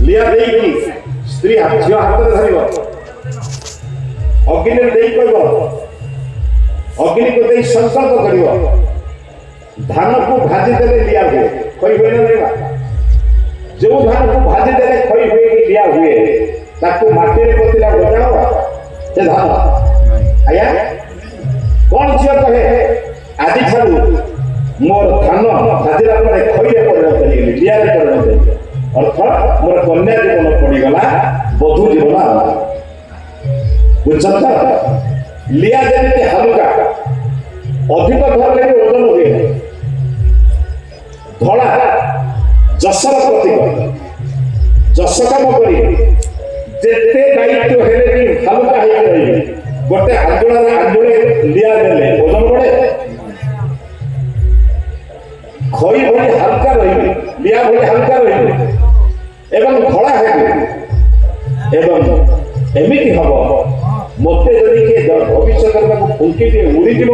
लिया देकी स्त्री झियो हाथ में धरिबो अग्नि देई कहबो अग्नि को देई संकल्प करिबो धान को भाजी देले लिया हुए खई होय ना नहीं जो धान को भाजी देले खई होय कि लिया हुए ताको माटी रे पोतिला गजाओ से धान आया कौन झियो कहे आदि ठारू मोर धान भाजीला परे खई रे परिणत हेली लिया रे परिणत हेली अर्थात मोर कन्या जीवन पड़ी गला बधू जीवन बुझछत लिया जेते हल्का अधिक धरले ओजन हुए धड़ा जसर प्रतीक जस काम करी जेते दायित्व हेले भी हल्का हे रही गोटे आंदोलन लिया देले ओजन बढ़े खई भली हल्का रही लिया भली हल्का रही एवं धड़ा है एवं एमिति हम मते जदि के भविष्य को फुंकी के उड़ी जीव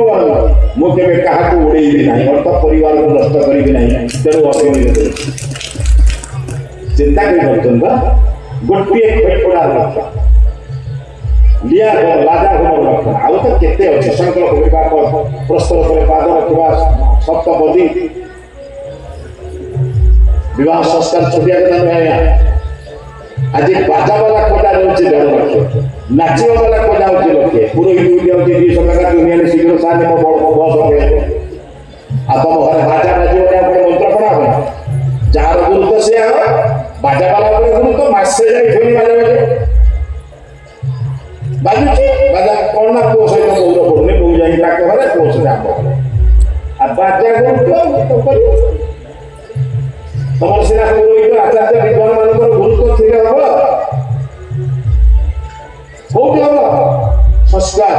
मो केबे कहा को उड़ेबी नहीं अर्थ परिवार को नष्ट करिबी नहीं तेरो अग्नि चिंता कर बचंदा गोटिए खटपड़ा रखा लिया हो लाजा हो रखा आउ तो केते अछि संकल्प करबा प्रस्ताव करे पाद रखबा सप्तपदी विवाह संस्कार छुटिया के नहीं आज बाजा वाला खोजा रहउछि 1.5 लाख नाचिवा वाला खोजा होछि लक्षे पुरोहित होछि 200 टका दुनिया ने शीघ्र साने को बड़ बस हो आ तुम घरे बाजा बाजियो ने अपन मंत्र पढ़ा हो जार गुरुत्व से हो बाजा वाला पर गुरुत्व मासे जाई धोनी बाजा बाजुछि बाजा कोन ना को सहित गौर पड़ने को जाई ताके घरे को से आ बाजा गुरुत्व तो करियो तमर सिना पुरोहित आचार्य विद्वान मानकर गुरुत्व थिले हबो कोठी हबो संस्कार